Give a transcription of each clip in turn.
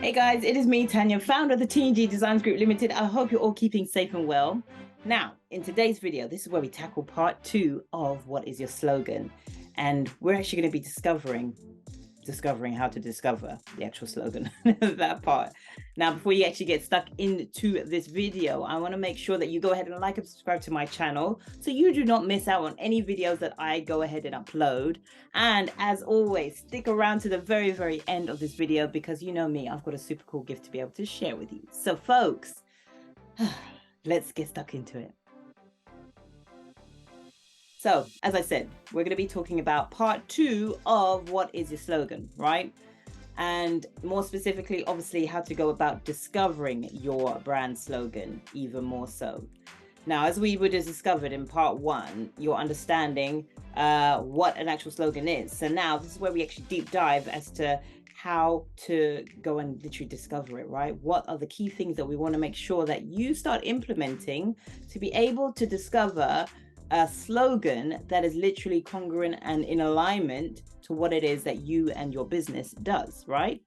Hey guys, it is me, Tanya, founder of the TNG Designs Group Limited. I hope you're all keeping safe and well. Now, in today's video, this is where we tackle part 2 of what is your slogan. And we're actually going to be discovering how to discover the actual slogan, that part. Now, before you actually get stuck into this video, I want to make sure that you go ahead and like and subscribe to my channel so you do not miss out on any videos that I go ahead and upload. And as always, stick around to the very, very end of this video because you know me, I've got a super cool gift to be able to share with you. So folks, let's get stuck into it. So, as I said, we're going to be talking about part 2 of what is your slogan, right? And more specifically, obviously, how to go about discovering your brand slogan even more so. Now, as we would have discovered in part 1, you're understanding what an actual slogan is. So now this is where we actually deep dive as to how to go and literally discover it, right? What are the key things that we want to make sure that you start implementing to be able to discover a slogan that is literally congruent and in alignment to what it is that you and your business does, right?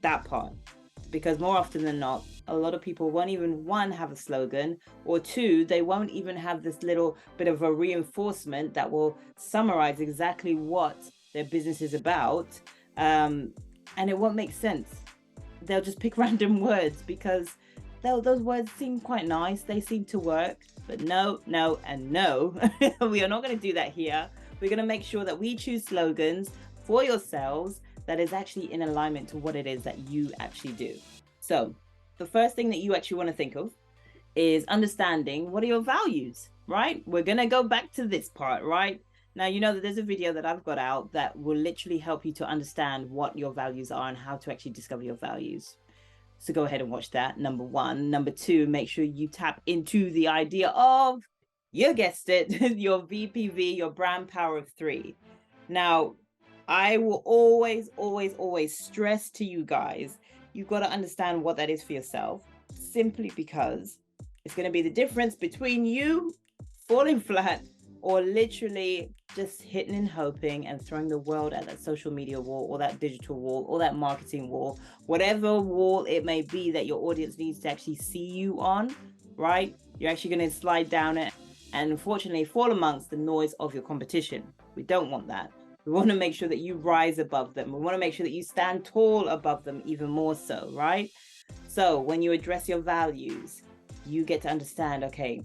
That part. Because more often than not, a lot of people won't even, one, have a slogan, or two, they won't even have this little bit of a reinforcement that will summarize exactly what their business is about. And it won't make sense. They'll just pick random words because those words seem quite nice. They seem to work. But no, no, and no, we are not going to do that here. We're going to make sure that we choose slogans for yourselves that is actually in alignment to what it is that you actually do. So the first thing that you actually want to think of is understanding what are your values, right? We're going to go back to this part, right? Now, you know that there's a video that I've got out that will literally help you to understand what your values are and how to actually discover your values. So go ahead and watch that, number one. Number two, make sure you tap into the idea of, you guessed it, your VPV, your brand power of 3. Now, I will always, always, always stress to you guys, you've got to understand what that is for yourself, simply because it's going to be the difference between you falling flat or literally just hitting and hoping and throwing the world at that social media wall or that digital wall or that marketing wall, whatever wall it may be that your audience needs to actually see you on, right? You're actually going to slide down it and unfortunately fall amongst the noise of your competition. We don't want that. We want to make sure that you rise above them. We want to make sure that you stand tall above them even more so, right? So when you address your values, you get to understand, okay,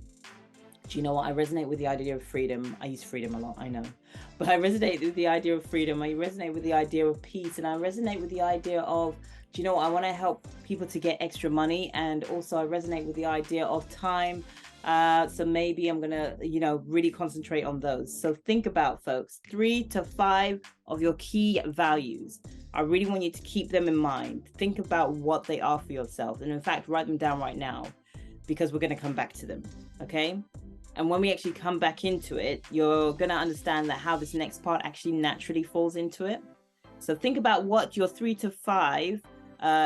do you know what? I resonate with the idea of freedom. I use freedom a lot, I know. But I resonate with the idea of freedom. I resonate with the idea of peace. And I resonate with the idea of, do you know what? I want to help people to get extra money. And also I resonate with the idea of time. So maybe I'm going to, really concentrate on those. So think about, folks, 3 to 5 of your key values. I really want you to keep them in mind. Think about what they are for yourself. And in fact, write them down right now because we're going to come back to them. Okay. And when we actually come back into it, you're going to understand that how this next part actually naturally falls into it. So think about what your 3 to 5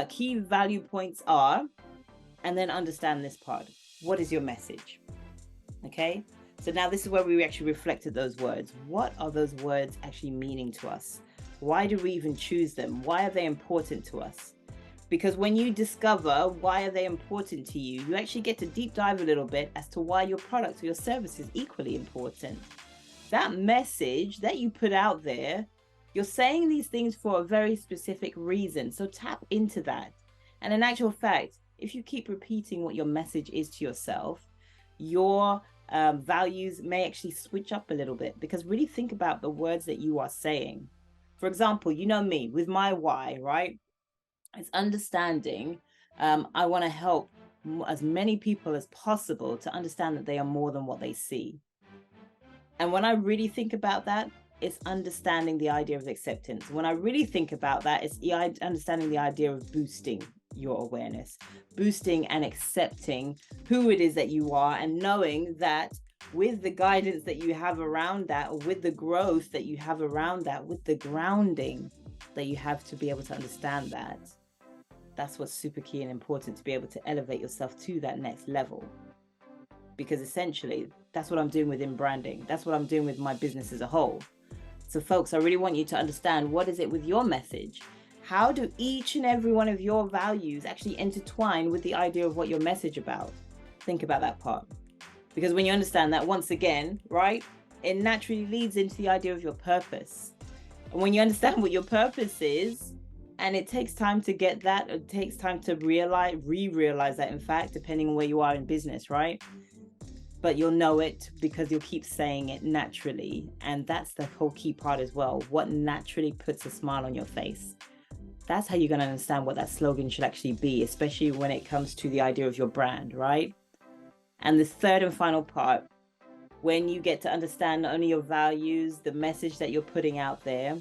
key value points are, and then understand this part. What is your message? Okay. So now this is where we actually reflected those words. What are those words actually meaning to us? Why do we even choose them? Why are they important to us? Because when you discover why are they important to you, you actually get to deep dive a little bit as to why your product or your service is equally important. That message that you put out there, you're saying these things for a very specific reason. So tap into that. And in actual fact, if you keep repeating what your message is to yourself, your values may actually switch up a little bit, because really think about the words that you are saying. For example, you know me with my why, right? It's understanding. I want to help as many people as possible to understand that they are more than what they see. And when I really think about that, it's understanding the idea of acceptance. When I really think about that, it's understanding the idea of boosting your awareness, boosting and accepting who it is that you are, and knowing that with the guidance that you have around that, or with the growth that you have around that, with the grounding that you have to be able to understand that, that's what's super key and important, to be able to elevate yourself to that next level. Because essentially, that's what I'm doing within branding. That's what I'm doing with my business as a whole. So folks, I really want you to understand, what is it with your message? how do each and every one of your values actually intertwine with the idea of what your message about? Think about that part. Because when you understand that, once again, right, it naturally leads into the idea of your purpose. And when you understand what your purpose is, and it takes time to get that, it takes time to re-realize that, in fact, depending on where you are in business, right? But you'll know it because you'll keep saying it naturally. And that's the whole key part as well. What naturally puts a smile on your face? That's how you're going to understand what that slogan should actually be, especially when it comes to the idea of your brand, right? And the third and final part, when you get to understand not only your values, the message that you're putting out there,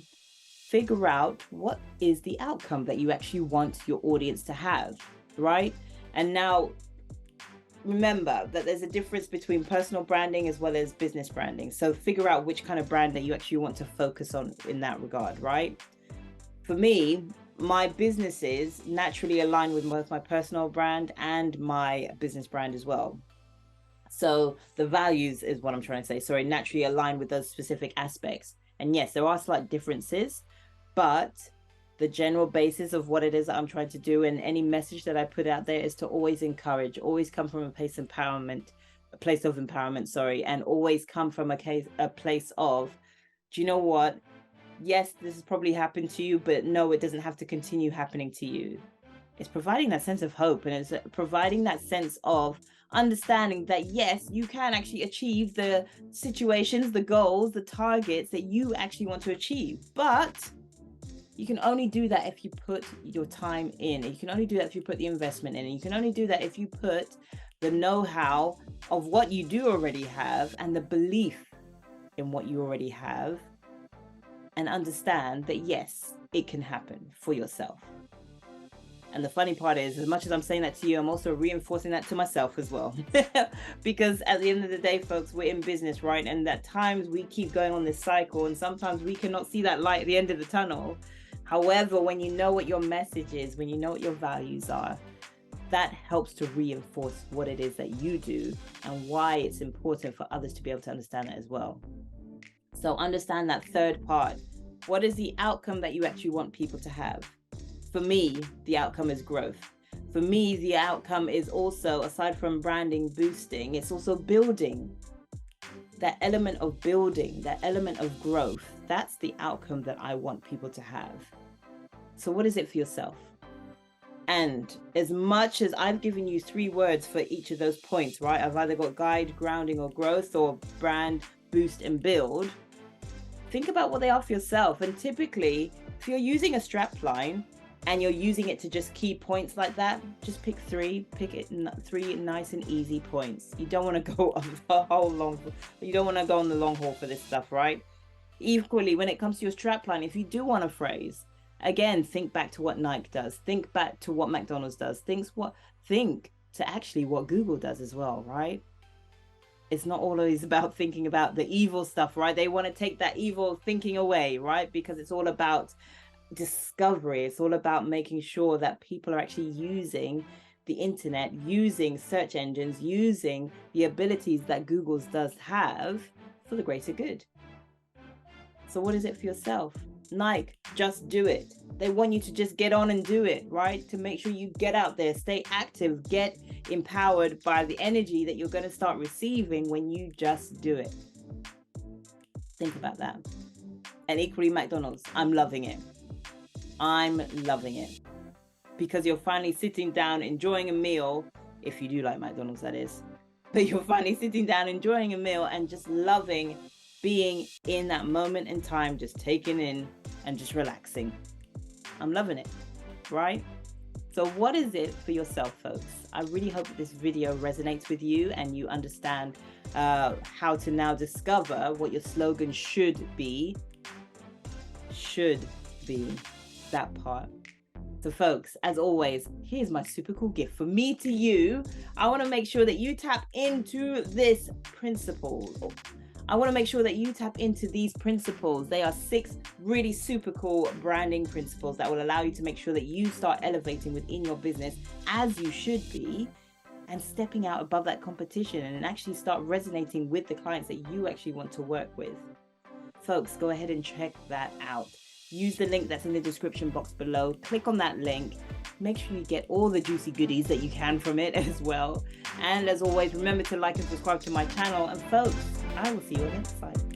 figure out what is the outcome that you actually want your audience to have, right? And now, remember that there's a difference between personal branding as well as business branding. So figure out which kind of brand that you actually want to focus on in that regard, right? For me, my businesses naturally align with both my personal brand and my business brand as well. So the values is what I'm trying to say. Sorry, naturally align with those specific aspects. And yes, there are slight differences, but the general basis of what it is that I'm trying to do and any message that I put out there is to always encourage, always come from a place of empowerment, sorry, and always come from a place of, do you know what? Yes, this has probably happened to you, but no, it doesn't have to continue happening to you. It's providing that sense of hope, and it's providing that sense of understanding that yes, you can actually achieve the situations, the goals, the targets that you actually want to achieve. But you can only do that if you put your time in. You can only do that if you put the investment in. And you can only do that if you put the know-how of what you do already have and the belief in what you already have, and understand that yes, it can happen for yourself. And the funny part is, as much as I'm saying that to you, I'm also reinforcing that to myself as well. Because at the end of the day, folks, we're in business, right? And at times we keep going on this cycle, and sometimes we cannot see that light at the end of the tunnel. However, when you know what your message is, when you know what your values are, that helps to reinforce what it is that you do and why it's important for others to be able to understand that as well. So understand that third part. What is the outcome that you actually want people to have? For me, the outcome is growth. For me, the outcome is also, aside from branding, boosting, it's also building. That element of building, that element of growth, that's the outcome that I want people to have. So what is it for yourself? And as much as I've given you 3 words for each of those points, right? I've either got guide, grounding, or growth, or brand, boost, and build. Think about what they are for yourself. And typically, if you're using a strap line and you're using it to just key points like that, just pick 3 nice and easy points. You don't want to go on the whole you don't want to go on the long haul for this stuff, right? Equally, when it comes to your strap line, if you do want a phrase, again, think back to what Nike does, think back to what McDonald's does, think to actually what Google does as well, right? It's not always about thinking about the evil stuff, right? They want to take that evil thinking away, right? Because it's all about discovery. It's all about making sure that people are actually using the internet, using search engines, using the abilities that Google's does have for the greater good. So what is it for yourself? Nike, just do it. They want you to just get on and do it, right? To make sure you get out there, stay active, get empowered by the energy that you're going to start receiving when you just do it. Think about that. And equally, McDonald's, I'm loving it. I'm loving it. Because you're finally sitting down, enjoying a meal, if you do like McDonald's, that is. But you're finally sitting down, enjoying a meal and just loving being in that moment in time, just taking in and just relaxing. I'm loving it, right? So what is it for yourself, folks? I really hope that this video resonates with you and you understand how to now discover what your slogan should be. That part. So folks, as always, here's my super cool gift for me to you. I want to make sure that you tap into this principle. I want to make sure that you tap into these principles. They are 6 really super cool branding principles that will allow you to make sure that you start elevating within your business as you should be, and stepping out above that competition and actually start resonating with the clients that you actually want to work with. Folks, go ahead and check that out. use the link that's in the description box below. Click on that link. Make sure you get all the juicy goodies that you can from it as well. And as always, remember to like and subscribe to my channel. And folks, I will see you on the next slide.